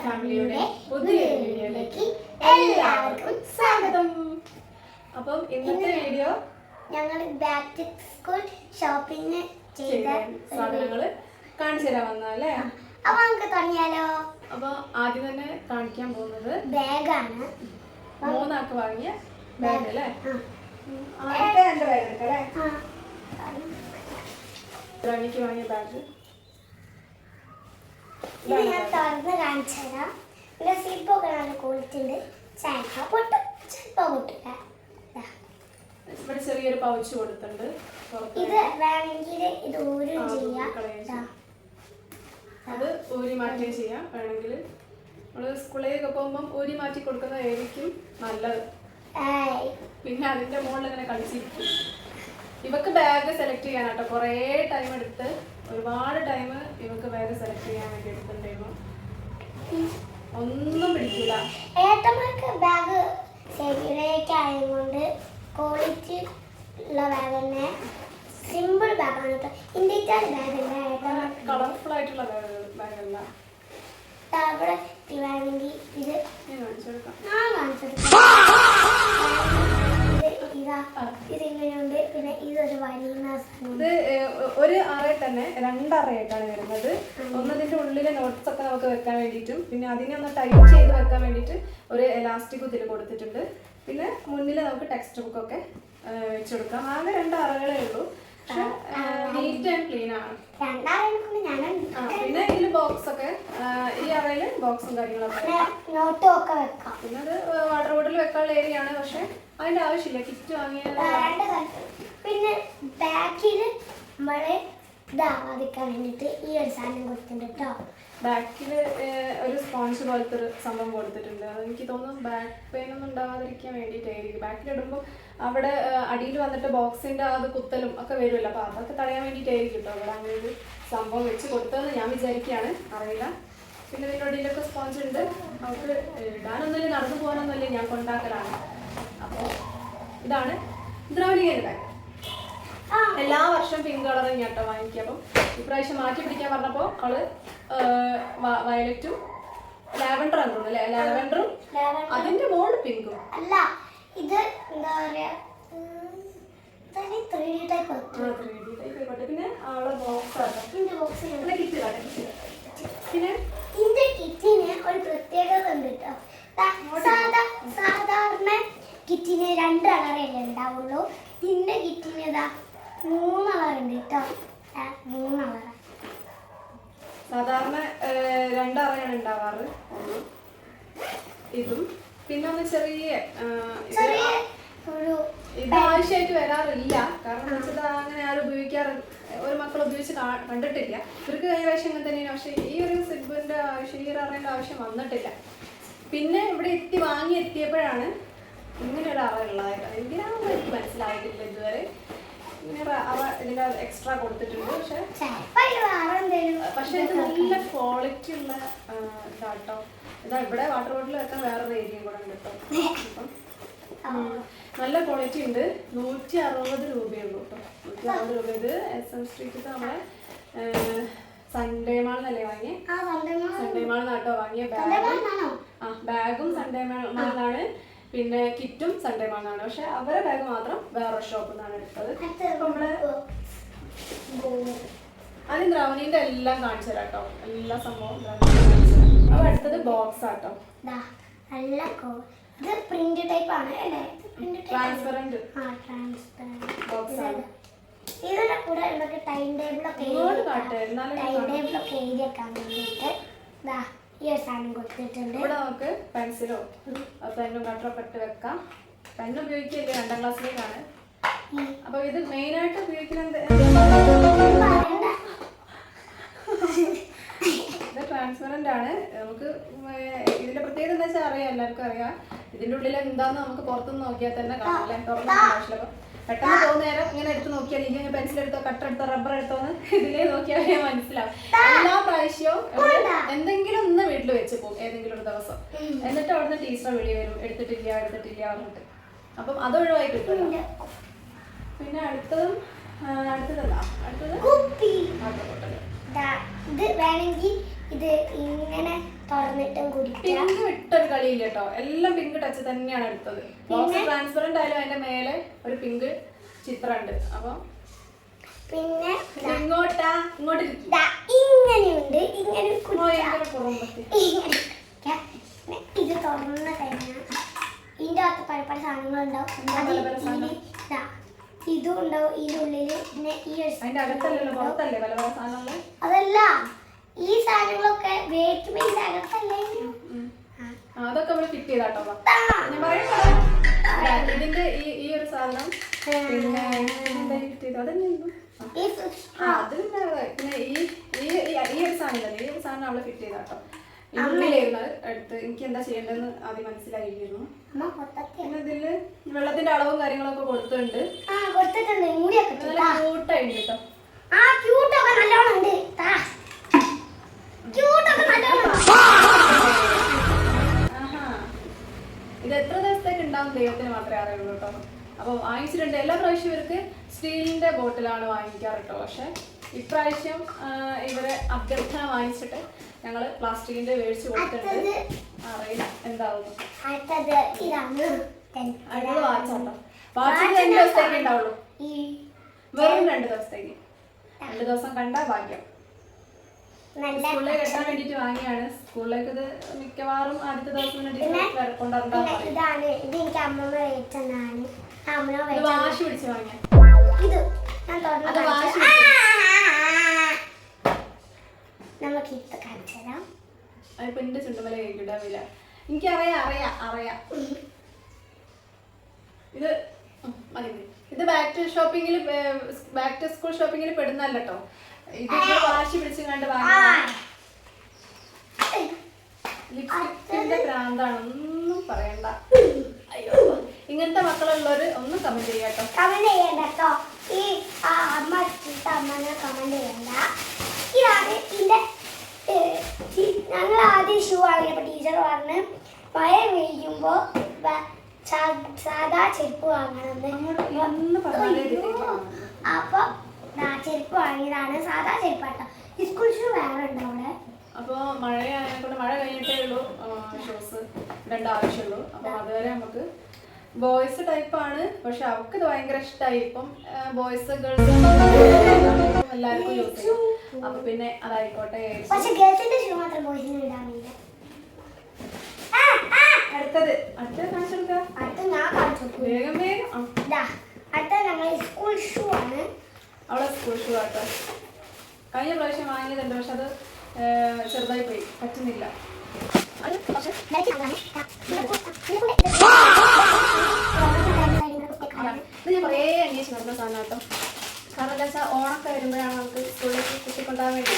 ഫാമിലിയുടെ പുതിയ വീഡിയോയിലേക്ക് എല്ലാവർക്കും സ്വാഗതം. അപ്പം ഇന്നത്തെ വീഡിയോ ഞങ്ങൾ ബാക്ക് ടു സ്കൂൾ ഷോപ്പിംഗ് ചെയ്ത സാധനങ്ങൾ കാണിച്ചു തരാൻ വന്നല്ലേ. അപ്പൊ നമുക്ക് തുടങ്ങിയാലോ. അപ്പൊ ആദ്യം തന്നെ കാണിക്കാൻ പോകുന്നത് ബാഗാണ്. 3 ആൾക്ക് വാങ്ങിയ ബാഗ് അല്ലേ. ആദ്യത്തെ എന്റെ ബാഗ് എടുക്കല്ലേ. റാണിക്ക് വാങ്ങിയ ബാഗ് ഇത് ഞാൻ തുറന്ന് കാണിച്ചു തരാം. ഇവിടെ സിപ്പൊക്കെ നല്ല ക്വാളിറ്റി ഉണ്ട്. ചിലപ്പോ പൊട്ടും, ചിലപ്പോ പൊട്ടില്ല. ഇവിടെ ചെറിയൊരു പൗച്ച് കൊടുത്തിട്ടുണ്ട്. ഇത് വേണമെങ്കിൽ ഇത് ഊരും ചെയ്യാം. അത് ഊരി മാറ്റുകയും ചെയ്യാം. വേണമെങ്കിൽ നമ്മള് സ്കൂളിലേക്ക് പോകുമ്പോൾ ഊരി മാറ്റി കൊടുക്കുന്നതായിരിക്കും നല്ലത്. പിന്നെ അതിന്റെ മുകളിൽ ഇങ്ങനെ കളിച്ചിരിക്കും. ഇവക്ക് ബാഗ് സെലക്ട് ചെയ്യാനാട്ടോ കുറേ ടൈം എടുത്ത്, ഒരുപാട് ടൈം ഇവക്ക് ബാഗ് സെലക്ട് ചെയ്യാൻ വേണ്ടി എടുത്തിട്ടുണ്ടായിരുന്നു. ഒന്നും പിടിക്കില്ല. ഏട്ടന്മാർക്ക് ബാഗ് ശരിയിലേക്ക് ആയതുകൊണ്ട് ക്വാളിറ്റി ഉള്ള ബാഗ് തന്നെ. സിമ്പിൾ ബാഗാണ് കേട്ടോ. ഇന്ത്യക്കാർ ബാഗല്ല, ഏട്ടന്മാർക്ക് കളർഫുൾ ആയിട്ടുള്ള ബാഗല്ല. അവിടെ വേണമെങ്കിൽ ഇത് കാണിച്ചെടുക്കാം. ഞാൻ കാണിച്ചെടുക്കാം. ഇതിങ്ങനെയുണ്ട്. പിന്നെ ഇതൊരു വലിയ ഇത് ഒരു അറയിൽ തന്നെ 2 അറയായിട്ടാണ് വരുന്നത്. ഒന്നതിന്റെ ഉള്ളിലെ നോട്ട്സ് ഒക്കെ നമുക്ക് വെക്കാൻ വേണ്ടിയിട്ടും പിന്നെ അതിനെ ഒന്ന് ടൈറ്റ് ചെയ്ത് വെക്കാൻ വേണ്ടിയിട്ട് ഒരു എലാസ്റ്റിക് ഇതിൽ കൊടുത്തിട്ടുണ്ട്. പിന്നെ മുന്നിൽ നമുക്ക് ടെക്സ്റ്റ് ബുക്ക് ഒക്കെ വെച്ചെടുക്കാം. ആകെ 2 അറകളേ ഉള്ളൂ. പക്ഷെ നീറ്റ് ആൻഡ് ക്ലീൻ ആണ്. പിന്നെ ഇതിൽ ബോക്സ് ഒക്കെ, ഈ അറയില് ബോക്സും കാര്യങ്ങളൊക്കെ നോട്ടും ഒക്കെ വെക്കാം. പിന്നെ അത് വാട്ടർ ബോട്ടിൽ വെക്കാനുള്ള ഏരിയ ആണ്. പക്ഷെ അതിന്റെ ആവശ്യമില്ല. കിറ്റ് വാങ്ങിയത്. പിന്നെ ബാക്കിൽ നമ്മള് ഇതാവാതിക്കാൻ വേണ്ടിട്ട് ഈ ഒരു സാധനം കൊടുത്തിട്ടുണ്ട് കേട്ടോ. ബാക്കിൽ ഒരു സ്പോഞ്ച് പോലത്തെ ഒരു സംഭവം കൊടുത്തിട്ടുണ്ട്. അതെനിക്ക് തോന്നുന്നു ബാക്ക് പെയിൻ ഒന്നും ഉണ്ടാവാതിരിക്കാൻ വേണ്ടിയിട്ടായിരിക്കും. ബാക്കിലിടുമ്പോൾ അവിടെ അടിയിൽ വന്നിട്ട് ബോക്സിന്റെ അത് കുത്തലും ഒക്കെ വരുമല്ലോ. അപ്പൊ അതൊക്കെ തടയാൻ വേണ്ടിയിട്ടായിരിക്കും കേട്ടോ അവിടെ അങ്ങനെ ഒരു സംഭവം വെച്ച് കൊടുത്തതെന്ന് ഞാൻ വിചാരിക്കുകയാണ്, അറിയില്ല. പിന്നെ ഇതിൻ്റെ അടിയിലൊക്കെ സ്പോഞ്ച് ഉണ്ട്. നമുക്ക് ഇടാനൊന്നുമില്ല, നടന്നു പോകാനൊന്നുമില്ല, ഞാൻ കൊണ്ടാക്കലാണ്. അപ്പോൾ ഇതാണ് ദ്രൗണികയുടെ ബാഗ്. എല്ലാ വർഷവും പിങ്ക് കളർ ഇങ്ങോട്ടോ വാങ്ങിക്കുക. അപ്പം ഇപ്രാവശ്യം മാറ്റി പിടിക്കാൻ പറഞ്ഞപ്പോൾ അവള് വയലറ്റും ലാവൻഡർ ആണ് തോന്നുന്നു അല്ലേ. ലാവൻഡറും അതിന്റെ മോള് പിങ്കും അല്ല. ഇത് എന്താ പറയാ, 3D ടൈപ്പ്. പിന്നെ അവളെ ബോക്സ് കിറ്റ് കാട്ടെ. പിന്നെ ഇതിന്റെ കിറ്റിന് ഒരു പ്രത്യേകത ഉണ്ട് കേട്ടോ. സാധാരണ കിറ്റിന് 2 കളറല്ലേ ഉണ്ടാവുള്ളൂ. ഇതിന്റെ കിറ്റിന് ഇതാ 3 കളർ ഉണ്ട് കേട്ടോ. 3 കളർ. സാധാരണ 2 അറയാണ് ഉണ്ടാവാറ്. ഇതും പിന്നെ ഒന്ന് ചെറിയ ഇത് ആവശ്യമായിട്ട് വരാറില്ല. കാരണം വെച്ചാൽ അങ്ങനെ ആരും ഒരു മക്കൾ ഉപയോഗിച്ച് കണ്ടിട്ടില്ല. ഇവർക്ക് കൈവശം അങ്ങനെ തന്നെയാണ്. പക്ഷെ ഈ ഒരു സിബിന്റെ ആവശ്യം, ഈ ഒരു അറേന്റെ ആവശ്യം വന്നിട്ടില്ല. പിന്നെ ഇവിടെ വാങ്ങി എത്തിയപ്പോഴാണ് ഇങ്ങനെ ഒരു അറ ഉള്ളതായിട്ട്. എന്തിനാണെന്ന് എനിക്ക് മനസ്സിലായിട്ടില്ല ഇതുവരെ. ഇങ്ങനെ ഇതിന്റെ എക്സ്ട്രാ കൊടുത്തിട്ടുണ്ട്. പക്ഷെ ഇത് നല്ല ക്വാളിറ്റി ഉള്ള ഇതാട്ടോ. ഇതാ ഇവിടെ വാട്ടർ ബോട്ടിൽ വെക്കാൻ വേറൊരു ഏരിയയും കൂടെ ഉണ്ട് കേട്ടോ. അപ്പം നല്ല ക്വാളിറ്റി ഉണ്ട്. 160 രൂപയുള്ളൂ കേട്ടോ. 160 രൂപ. ഇത് SM സ്ട്രീറ്റിൽ നമ്മളെ സൺഡേ മാളിന്നല്ലേ വാങ്ങിയേ. സൺഡേ മാളിന്നാട്ടോ വാങ്ങിയ ബാഗും സൺഡേ മാളിന്നാണ്. പിന്നെ കിറ്റും സൺഡേ മാളിന്നാണ്. പക്ഷെ അവരെ ബാഗ് മാത്രം വേറെ ഷോപ്പിൽ നിന്നാണ് എടുത്തത്. നമ്മള് ആദ്യം ദ്രൗണീന്റെ എല്ലാം കാണിച്ചു തരാം കേട്ടോ. എല്ലാ സംഭവം അപ്പൊ അടുത്തത് ബോക്സ് ആട്ടോ. ഇത് പ്രിന്റ് ടൈപ്പ് ആണ് അല്ലേ. ട്രാൻസ്പെറന്റ് ബോക്സ് ആണ്. ഇതിന്റെ കൂടെ നമുക്ക് ടൈം ടേബിൾ ഒക്കെ എഴുതി വെക്കാൻ വേണ്ടിയിട്ട് ഈ ഒരു സാധനം കൊടുത്തിട്ടുണ്ട്. ഇവിടെ നമുക്ക് പെൻസിലോ പെന്നും കട്ടറൊക്കെ ഇട്ട് വെക്കാം. പെൻ ഉപയോഗിക്കില്ല, 2ാം ക്ലാസ്സിലേക്കാണ്. അപ്പൊ ഇത് മെയിൻ ആയിട്ട് ഉപയോഗിക്കുന്നത് ഇത് ട്രാൻസ്പെറന്റ് ആണ്. നമുക്ക് ഇതിന്റെ പ്രത്യേകത എന്താ വെച്ചാൽ അറിയാം, എല്ലാവർക്കും അറിയാം. ഇതിന്റെ ഉള്ളിൽ എന്താന്ന് നമുക്ക് പുറത്തുനിന്ന് നോക്കിയാൽ തന്നെ കാണാം അല്ലേ. തുറന്ന ആവശ്യമില്ല. പെട്ടെന്ന് പോകുന്ന നേരം ഇങ്ങനെ എടുത്ത് നോക്കിയാൽ ഇങ്ങനെ പെൻസിൽ എടുത്തോ കട്ടർ എടുത്തോ റബ്ബർ എടുത്തോന്ന് ഇതിലേ നോക്കിയാൽ മനസ്സിലാവും. എല്ലാ പ്രാവശ്യവും എന്തെങ്കിലും ഒന്ന് വീട്ടിൽ വെച്ച് പോകും ഏതെങ്കിലും ഒരു ദിവസം. എന്നിട്ട് അവിടുന്ന് ടീച്ചർ വെളി വരും, എടുത്തിട്ടില്ല പറഞ്ഞിട്ട്. അപ്പം അത് ഒഴിവായി കിട്ടും. പിന്നെ അടുത്തത് ഇത് വേണമെങ്കിൽ ഇത് ഇങ്ങനെ തുറന്ന് വന്നിട്ടും കുടിക്കാം. പിങ്ക് വിട്ടൊരു കളിയില്ല കേട്ടോ, എല്ലാം പിങ്ക് ടച്ച് തന്നെയാണ് എടുത്തത്. ബോക്സ് ട്രാൻസ്പെറന്റ് ആയാലും അതിന്റെ മേലെ ഒരു പിങ്ക് ചിത്രമുണ്ട്. അപ്പൊ പിന്നെ ഇങ്ങോട്ടാ ഇങ്ങോട്ട് ഇങ്ങനെയുണ്ട്, ഇങ്ങനെ പുറമ്പത്തി ഇത് തുറന്ന കഴിഞ്ഞാൽ ഇതിൻ്റെ അകത്ത് പല പല സാധനങ്ങളുണ്ടാവും. ഇതും ഉണ്ടാവും ഇതിനുള്ളിൽ. പിന്നെ ഈ അതിന്റെ അകത്തല്ലല്ലോ, പുറത്തല്ലേ പല പല സാധനങ്ങള്. അതല്ല, ഈ സാധനങ്ങളൊക്കെ വേക്കുമെന്റ് അകത്തല്ലേ. അതൊക്കെ നമ്മള് ഫിറ്റ് ചെയ്താട്ടോ. ഞാൻ പറയട്ടെ, ഇതിന്റെ ഈ ഒരു സാധനം പിന്നെ ഫിറ്റ് ചെയ്തു. അതെന്നെ അത് പിന്നെ ഈ ഒരു സാധനം ഈ ഒരു സാധനം അവള് ഫിറ്റ് ചെയ്താട്ടോ. ഉള്ളിലായിരുന്നു എടുത്ത്. എനിക്ക് എന്താ ചെയ്യേണ്ടതെന്ന് ആദ്യം മനസ്സിലായിരുന്നു. പിന്നെ ഇതില് വെള്ളത്തിന്റെ അളവും കാര്യങ്ങളൊക്കെ കൊടുത്തിട്ടുണ്ട്. നല്ല ക്യൂട്ടായിട്ടുണ്ട് കേട്ടോ. ഇത് എത്ര ദിവസത്തേക്ക് ഉണ്ടാവും ദൈവത്തിന് മാത്രമേ അറിയുള്ളൂ കേട്ടോ. അപ്പോൾ വാങ്ങിച്ചിട്ടുണ്ട്. എല്ലാ പ്രാവശ്യവും ഇവർക്ക് സ്റ്റീലിന്റെ ബോട്ടിലാണ് വാങ്ങിക്കാറ് കേട്ടോ. പക്ഷെ ഇപ്രാവശ്യം ഇവരെ അഭ്യർത്ഥന വാങ്ങിച്ചിട്ട് ഞങ്ങള് പ്ലാസ്റ്റിക്കിന്റെ മേടിച്ച് കൊടുത്തിട്ടുണ്ട്. അറിയില്ല എന്താവും. അടുത്തത് വാച്ചാട്ടോ. വാച്ചിന് 2 ദിവസത്തേക്ക് ഉണ്ടാവുള്ളൂ. വെറും 2 ദിവസത്തേക്ക്. 2 ദിവസം കണ്ടാ ഭാഗ്യം. സ്കൂളിലേക്ക് എത്താൻ വേണ്ടിട്ട് വാങ്ങിയാണ്. സ്കൂളിലേക്ക് ഇത് മിക്കവാറും ആദ്യത്തെ ദിവസം വാശി പിടിച്ച് വാങ്ങിയ. അതിപ്പോ എന്റെ ചുണ്ടുമല കേൾക്കില്ല. എനിക്കറിയാം. ഇത് മതി. ഇത് ബാക്ക് ടു സ്കൂൾ ഷോപ്പിങ്ങിൽ പെടുന്നല്ല കേട്ടോ. ഇത് വാശി പിടിച്ച് കണ്ട് ലിപ്സ്റ്റിക്കിന്റെ ഭ്രാന്താണ്, ഒന്നും പറയണ്ട. അയ്യോ, ഇങ്ങനത്തെ മക്കളുള്ളവര് ഒന്നും കമന്റ് ചെയ്യാട്ടോ. കമന്റ് ചെയ്യണ്ടോ? ഈ അമ്മനെ കമന്റ് ചെയ്യണ്ട. ഇതാണ് ഇതിന്റെ. ഞങ്ങൾ ആദ്യം ഷൂ വാങ്ങിയപ്പോ ടീച്ചർ പറഞ്ഞ് മഴ പെയ്യുമ്പോ സാധാ ചെരുപ്പ് വാങ്ങണമെന്ന്. അപ്പൊ ചെരുപ്പ് വാങ്ങിയതാണ്, സാധാ ചെരുപ്പാട്ടോ. സ്കൂൾ ഷൂ വേറെ ഉണ്ടോ അവിടെ? അപ്പൊ മഴയായതുകൊണ്ട് മഴ കഴിഞ്ഞിട്ടേ ഉള്ളൂ ഷൂസ് ഇടേണ്ട ആവശ്യമുള്ളൂ. അപ്പൊ അതുവരെ നമുക്ക് ബോയ്സ് ടൈപ്പാണ്. പക്ഷെ അവർക്ക് ഇത് ഭയങ്കര ഇഷ്ടമായി. ഇപ്പം ബോയ്സ് ഗേൾസ് എല്ലാവർക്കും യൂസ് ചെയ്യും. അപ്പൊ പിന്നെ അതായിക്കോട്ടെ. അടുത്തത് കാണിച്ചു കൊടുക്കാം. വേഗം അടുത്ത ഞങ്ങൾ സ്കൂൾ ഷൂ ആണ്. അവളെ സ്കൂൾ ഷൂ ആട്ടോ. കഴിഞ്ഞ പ്രാവശ്യം വാങ്ങിയതുണ്ട്, പക്ഷെ അത് ചെറുതായി പോയി, പറ്റുന്നില്ല. ഇത് ഞാൻ കുറേ അന്വേഷിച്ച് നടന്ന സാധനം കേട്ടോ. കാരണം എന്താ വെച്ചാൽ ഓണൊക്കെ വരുമ്പോഴാണ് നമുക്ക് സ്കൂളിലേക്ക് കുത്തിക്കൊണ്ടാകാൻ വേണ്ടി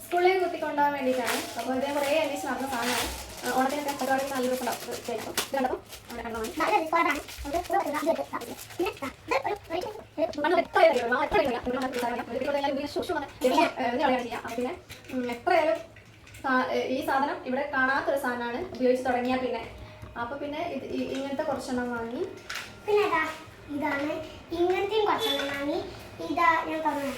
സ്കൂളിലേക്ക് കുത്തിക്കൊണ്ടാകാൻ വേണ്ടിയിട്ടാണ്. അപ്പോൾ ഇത് കുറേ അന്വേഷിച്ച് നടന്ന സാധനമാണ്. ഓണത്തിനൊക്കെ പരിപാടിക്ക് നല്ല രസം ഉണ്ടാവും. ഇത് കണ്ടപ്പോൾ അവിടെ കണ്ടോ പിന്നെ എത്രയായാലും ഈ സാധനം ഇവിടെ കാണാത്തൊരു സാധനമാണ് ഉപയോഗിച്ച് തുടങ്ങിയാൽ പിന്നെ. അപ്പൊ പിന്നെ ഇങ്ങനത്തെ കുറച്ചെണ്ണം വാങ്ങി. പിന്നെ ഇതാണ് ഇങ്ങനത്തെയും കുറച്ചെണ്ണം വാങ്ങി. ഇതാ ഞാൻ പറഞ്ഞു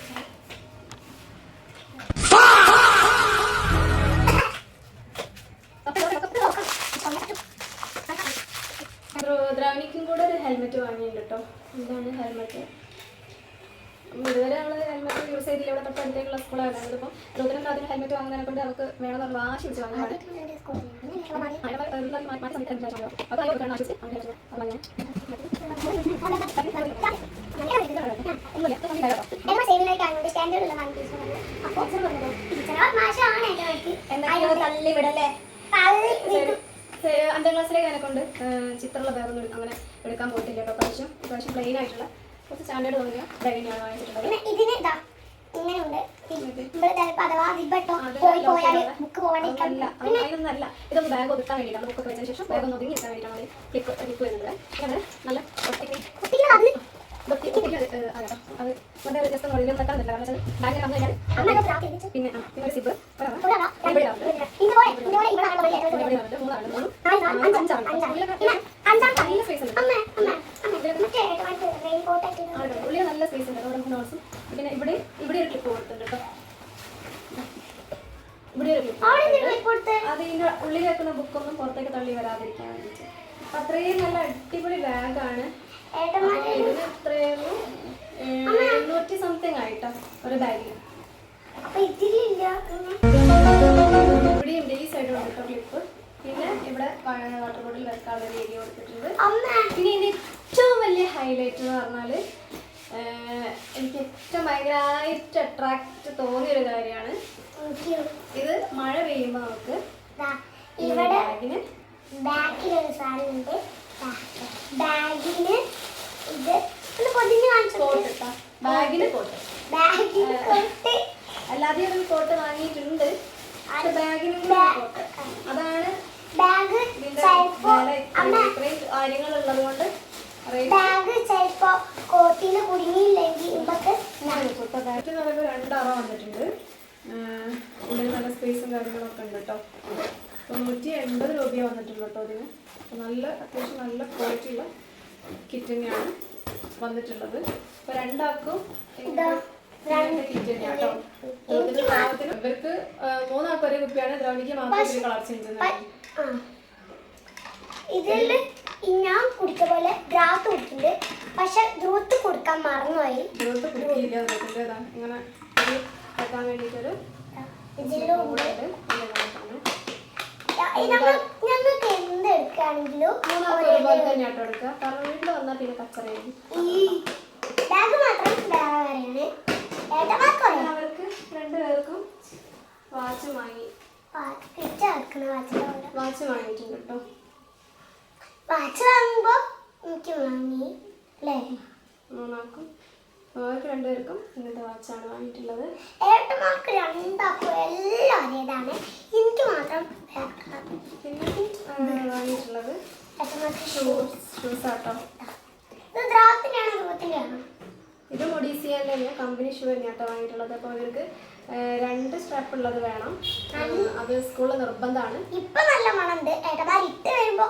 ദ്രാവണിക്കും കൂടെ ഒരു ഹെൽമെറ്റ് വാങ്ങിയിട്ടുണ്ട് കേട്ടോ. ഇതാണ് ഹെൽമെറ്റ്. ഇതുവരെ നമ്മൾ ഹെൽമെറ്റ് യൂസ് ചെയ്തില്ല. ഇവിടെ തൊട്ട് അടുത്തേക്കുള്ള സ്കൂളാണ്. ഇതിപ്പോൾ ദ്രോതിനും അതിന് ഹെൽമെറ്റ് വാങ്ങുന്നതിനെ കൊണ്ട് അവർക്ക് വേണമെന്ന് വാശി പിടിച്ച് വാങ്ങിയാണ്. അഞ്ചാം ക്ലാസ്സിലേക്ക് അതിനെ കൊണ്ട് ചിത്രമുള്ള വേറൊന്നും അങ്ങനെ എടുക്കാൻ പോയിട്ടില്ല കേട്ടോ. പ്രാവശ്യം പ്ലെയിൻ ആയിട്ടുള്ള കുറച്ച് സ്റ്റാൻഡേർഡ് തോന്നിയ ബാഗിനെയാണ് വാങ്ങിച്ചിട്ടുള്ളത്. അതിനൊന്നല്ല, ഇതൊന്ന് ബാഗ് ഒതുക്കാൻ വേണ്ടിയിട്ടാണ്. ബുക്കൊക്കെ വെച്ചതിന് ശേഷം ബാഗ് ഒന്ന് ഒതുങ്ങി വെക്കാൻ വേണ്ടിയിട്ടാണ് ക്ലിപ്പ് വരുന്നത്. നല്ല അത് ജസ്റ്റ് മുകളിലും തട്ടാന്നില്ല. കാരണം ബാഗിൽ വന്നു കഴിഞ്ഞാൽ പിന്നെ ഒരു സിബ് ഉള്ളിൽ നല്ല സ്പേസ് ഉണ്ട്. നോട്ട്സും പിന്നെ ഇവിടെ ഒരു ക്ലിപ്പ് കൊടുത്തിട്ടുണ്ട് കേട്ടോ. ഇവിടെ ഒരു ക്ലിപ്പ് അത് ഇതിൻ്റെ ഉള്ളിൽ വെക്കുന്ന ബുക്കൊന്നും പുറത്തേക്ക് തള്ളി വരാതിരിക്കാൻ വേണ്ടിയിട്ട്. അപ്പം അത്രയും നല്ല അടിപൊളി ബാഗാണ്. ഇതിന് എത്രയായിരുന്നു 700 സംതിങ് ആയിട്ടോ ഒരു ബാഗിന്. ഇവിടെയുണ്ട് ഈ സൈഡ് കൊടുത്തിട്ടോ ക്ലിപ്പ്. പിന്നെ ഇവിടെ വാട്ടർ ബോട്ടിൽ വെക്കാനുള്ള ഒരു ഏരിയ കൊടുത്തിട്ടുണ്ട്. പിന്നെ ഇതിൻ്റെ ഏറ്റവും വലിയ ഹൈലൈറ്റ് എന്ന് പറഞ്ഞാൽ എനിക്ക് ഏറ്റവും ഭയങ്കരമായിട്ട് അട്രാക്റ്റ് തോന്നിയൊരു കാര്യമാണ് ഇത്. മഴ പെയ്യുമ്പോൾ നമുക്ക് ബാഗിന് ബാഗിലൊരു സാധനമുണ്ട്. ബാഗിന് ഇത് കോട്ട് ബാഗിന് കോട്ട് അല്ലാതെ ഒരു കോട്ട് വാങ്ങിയിട്ടുണ്ട്. ബാഗിന് കോട്ട് അതാണ് ഇത്രയും കാര്യങ്ങളുള്ളത് കൊണ്ട് ബാഗ് ചിലപ്പോ കോട്ടിന് കുടുങ്ങിയില്ലെങ്കിൽ ബാഗിന് നമുക്ക് 2 അറ വന്നിട്ടുണ്ട്. ഉള്ളിൽ നല്ല സ്പേസും കാര്യങ്ങളൊക്കെ ഉണ്ട് കേട്ടോ. 980 രൂപയാണ് വന്നിട്ടുള്ളൂ കേട്ടോ അതിന്. അപ്പോൾ നല്ല അത്യാവശ്യം നല്ല ക്വാളിറ്റിയുള്ള കിറ്റ് തന്നെയാണ് വന്നിട്ടുള്ളത്. അപ്പോൾ 2 ആൾക്കും കിറ്റ് തന്നെയാണ് കേട്ടോ. ഇവർക്ക് 3 ആൾക്ക് ഒരേ കുപ്പിയാണ്. ദ്രൗണിക്ക് മാത്രം കളർ ചേഞ്ച്. ഇതില് ഞാൻ കുടിച്ച പോലെ ദ്രാത്ത് കുടിച്ചിട്ടുണ്ട്. പക്ഷെ ദ്രൂത്ത് കൊടുക്കാൻ മറന്നുപോയി. ദ്രൂത്ത് കുടിക്കില്ല ഇങ്ങനെ വെക്കാൻ വേണ്ടിയിട്ടൊരു ഞങ്ങൾക്ക് എന്ത് എടുക്കുകയാണെങ്കിലും കാരണം വീട്ടിൽ വന്നാൽ പിന്നെ കച്ചറയായി. ഈ ബാഗ് മാത്രം വേറെ വേറെയാണ്. അവർക്ക് 2 പേർക്കും വാച്ച് വാങ്ങി വാച്ച് വാങ്ങിയിട്ടുണ്ട് കേട്ടോ. വാച്ച് വാങ്ങുമ്പോ എനിക്ക് വാങ്ങി അല്ലേ? 3 ആൾക്കും അവർക്ക് 2 പേർക്കും ഇങ്ങനത്തെ വാച്ചാണ് വാങ്ങിയിട്ടുള്ളത്. ഏട്ടന്മാർക്ക് 2 ആൾക്കും എല്ലാം ഒരേതാണ്. എനിക്ക് മാത്രം പിന്നെ വാങ്ങിയിട്ടുള്ളത് ഷൂസ് ആട്ടോ. ഇത് ദ്രാത്തിനാണോ ദ്രൂത്തിനാണോ? ഇത് മൊഡീസിയൻ്റെ കമ്പനി ഷൂ തന്നെയാട്ടോ വാങ്ങിയിട്ടുള്ളത്. അപ്പോൾ ഇവർക്ക് 2 സ്ട്രാപ്പ് ഉള്ളത് വേണം. അത് സ്കൂളിൽ നിർബന്ധമാണ്. ഇപ്പൊ നല്ല മണമുണ്ട്. ഏട്ടന്മാർ ഇട്ട് വരുമ്പോ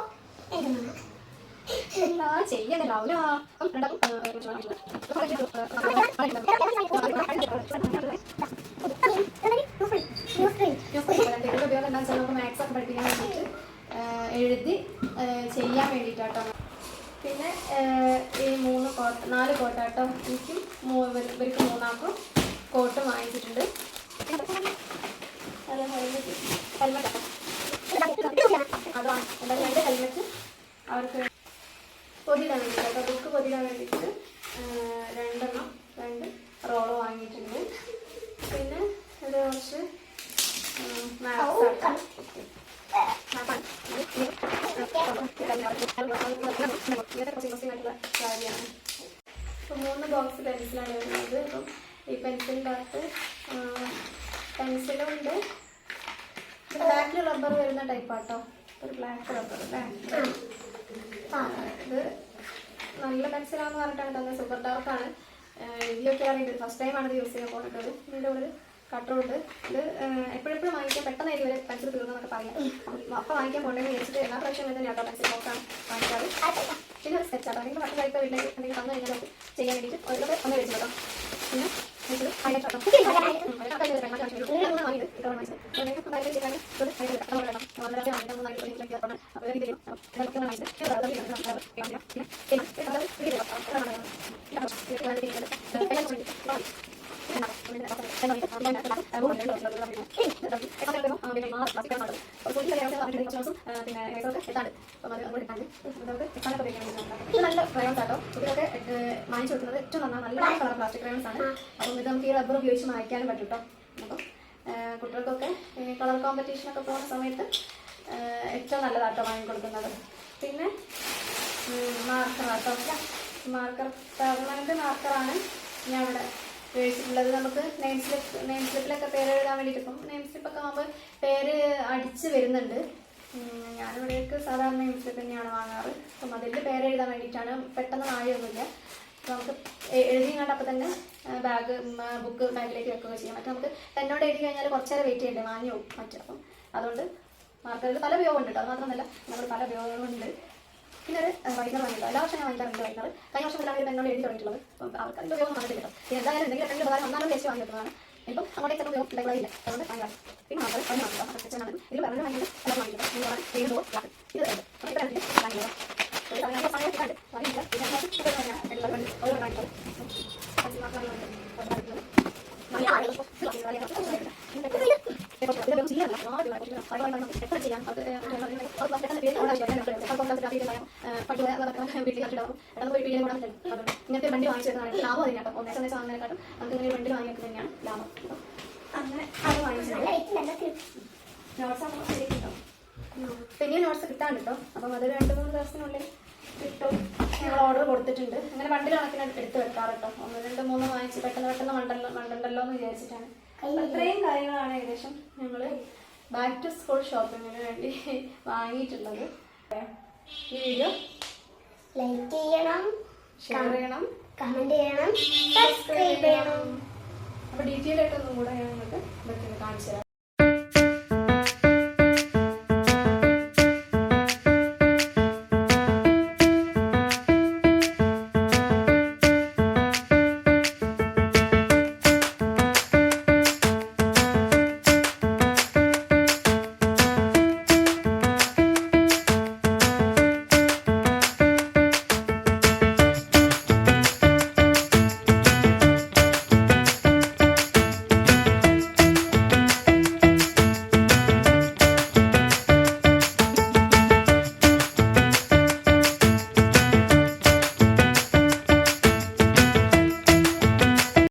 മാത്സ് ഒക്കെ പഠിപ്പിക്കാൻ വേണ്ടിയിട്ട് എഴുതി ചെയ്യാൻ വേണ്ടിയിട്ടാട്ടോ. പിന്നെ ഈ 4 കോട്ടാട്ടോ. എനിക്കും ഇവർക്ക് 3 ആൾക്കും കോട്ട് വാങ്ങിച്ചിട്ടുണ്ട്. ഹെൽമെറ്റ് അതാണ് എന്തായാലും 2 ഹെൽമെറ്റ് അവർക്ക് പൊതിയിടാൻ വേണ്ടിയിട്ടോ. ബുക്ക് പൊതിയിടാൻ വേണ്ടിയിട്ട് 2 റോള് വാങ്ങിയിട്ടുണ്ട്. പിന്നെ ഇത് കുറച്ച് മാത്സ് ആട്ടോ. കാര്യമാണ്. ഇപ്പം 3 ബോക്സ് പെൻസിലാണ് വരുന്നത്. അപ്പം ഈ പെൻസിലിൻ്റെ അകത്ത് പെൻസിലും ഉണ്ട്. ബ്ലാക്ക് റബ്ബർ വരുന്ന ടൈപ്പാട്ടോ. ഒരു ബ്ലാക്ക് റബ്ബർ അല്ലേ? ഇത് നല്ല പെൻസിലാണെന്ന് പറഞ്ഞിട്ടാണ് തന്നെ. സൂപ്പർ ഡാർക്കാണ്. ഇതിലൊക്കെയാണ് ഇത് ഫസ്റ്റ് ടൈമാണ് ഇത് യൂസ് ചെയ്യാൻ പോകുന്നത്. ഇതിൻ്റെ ഉള്ളിൽ കട്ടറുണ്ട്. ഇത് എപ്പോഴെപ്പോഴും വാങ്ങിക്കാൻ പെട്ടെന്ന് ഇവർ പെൻസിൽ തീർന്നൊക്കെ പറയാം. അപ്പം വാങ്ങിക്കാൻ പോകണമെന്ന് വിചാരിച്ചിട്ട് എല്ലാ പ്രാവശ്യം തന്നെ കേട്ടോ പെൻസിൽ ബോക്സാണ് വാങ്ങിക്കാറ്. പിന്നെ ഒരു സ്കെച്ചാട്ടോ. അല്ലെങ്കിൽ മറ്റു കഴിക്കാൻ വീട്ടിലേക്ക് എന്തെങ്കിലും തന്നു കഴിഞ്ഞാൽ ചെയ്യാൻ വേണ്ടിയിട്ട് ഓരോക്കെ ഒന്ന് വെച്ചു കേട്ടോ. പിന്നെ നല്ല ക്രയോൺസ് ആട്ടോ. ഇതൊക്കെ വാങ്ങിച്ചു കൊടുക്കുന്നത് ഏറ്റവും നല്ല കളർ പ്ലാസ്റ്റിക് ക്രയോൺസ് ആണ്. അപ്പം ഇത് നമുക്ക് ഈ റബ്ബർ ഉപയോഗിച്ച് മായ്ക്കാനും പറ്റും കേട്ടോ. അപ്പം കുട്ടികൾക്കൊക്കെ കളർ കോമ്പറ്റീഷനൊക്കെ പോകുന്ന സമയത്ത് ഏറ്റവും നല്ലതാട്ടോ വാങ്ങിക്കൊടുക്കുന്നത്. പിന്നെ മാർക്കർ ആട്ടോ. മാർക്കർ പെർമനന്റ് മാർക്കറാണ് ഞാൻ ഇവിടെ മേടിച്ചിട്ടുള്ളത്. നമുക്ക് നെയിം സ്ലിപ്പിലൊക്കെ പേര് എഴുതാൻ വേണ്ടിയിട്ട് ഇപ്പം നെയിം സ്ലിപ്പൊക്കെ ആകുമ്പോൾ പേര് അടിച്ച് വരുന്നുണ്ട്. ഞാനിവിടേക്ക് സാധാരണ നെയിം സ്ലിപ്പ് തന്നെയാണ് വാങ്ങാറ്. അപ്പം അതിൽ പേര് എഴുതാൻ വേണ്ടിയിട്ടാണ്. പെട്ടെന്ന് നാഴയൊന്നുമില്ല. അപ്പോൾ നമുക്ക് എഴുതി കണ്ടപ്പോൾ തന്നെ ബുക്ക് ബാഗിലേക്ക് വെക്കുകയോ ചെയ്യാം. മറ്റേ നമുക്ക് എന്നോട് എഴുതി കഴിഞ്ഞാൽ കുറച്ച് നേരം വെയിറ്റ് ചെയ്യണ്ടേ, മാഞ്ഞു പോകും മറ്റും. അപ്പം അതുകൊണ്ട് മാർക്കറിൽ പല ഉപയോഗമുണ്ട് കേട്ടോ. അത് മാത്രമല്ല നമ്മൾ പല ഉപയോഗങ്ങളുണ്ട്. പിന്നെ ഒരു വൈകുന്നേരം വാങ്ങിയില്ല. എല്ലാ വർഷം ഞാൻ വാങ്ങിക്കാറുണ്ട് വൈകുന്നേരം. കഴിഞ്ഞ വർഷം മുതലാണ് എന്നോട് എഴുതി തുടങ്ങിയിട്ടുള്ളത്. അപ്പം അവർക്ക് അതിൻ്റെ ഉപയോഗം വന്നിട്ടില്ല. പിന്നെ എന്തായാലും എന്തെങ്കിലും എത്ര ഉപകാരം ഒന്നാമത് ടേസ്റ്റ് വാങ്ങി വെക്കുന്നതാണ്. ഇപ്പം അങ്ങോട്ടേക്ക് ഉപയോഗം ഉണ്ടായില്ല. അതുകൊണ്ട് വാങ്ങാം. പിന്നെ മാത്രം അത് മാത്രം പ്രത്യേകിച്ചാണ് ഇതിൽ പറഞ്ഞ വാങ്ങിയിട്ട് എല്ലാം വാങ്ങിയില്ല. വീണ്ടും ഇത് അപ്പോൾ ഇത്ര വാങ്ങിയില്ല. സമയത്തിട്ടുണ്ട് വാങ്ങിയില്ല. പിന്നെ ഓരോ കാണിക്കും ഇങ്ങനത്തെ വണ്ടി വാങ്ങിച്ചു വരുന്നതാണ് ലാഭം അതിനാട്ടോ. ഒന്നേസം വാങ്ങുന്നതിനെക്കാട്ടും നമുക്ക് ഇങ്ങനെ വണ്ടി വാങ്ങി വെക്കുന്നത് തന്നെയാണ് ലാഭം. അങ്ങനെ അത് വാങ്ങിച്ചത് നോട്ട്സ് ശരിക്കും പിന്നെ നോട്ട്സ് കിട്ടാൻ കിട്ടും. അപ്പം അതൊരു 2-3 ദിവസത്തിനുള്ളിൽ കിട്ടും. ഞങ്ങൾ ഓർഡർ കൊടുത്തിട്ടുണ്ട്. അങ്ങനെ വണ്ടിൽ കണക്കിനായിട്ട് എടുത്ത് വെക്കാറ് കേട്ടോ. 1, 2, 3 വാങ്ങിച്ച് പെട്ടെന്ന് മണ്ടണ്ടല്ലോ എന്ന് വിചാരിച്ചിട്ടാണ്. ഇത്രയും കാര്യങ്ങളാണ് ഏകദേശം ഞങ്ങൾ ബാക്ക് ടു സ്കൂൾ ഷോപ്പിങ്ങിന് വേണ്ടി വാങ്ങിയിട്ടുള്ളത്. ഈ വീഡിയോ ലൈക്ക് ചെയ്യണം, ഷെയർ ചെയ്യണം, കമന്റ് ചെയ്യണം, സബ്സ്ക്രൈബ് ചെയ്യണം. അപ്പോൾ ഡീറ്റെയിൽ ആയിട്ടൊന്നും കൂടെ ഞാൻ നിങ്ങൾക്ക് ഇതൊക്കെ കാണിച്ചു തരാം.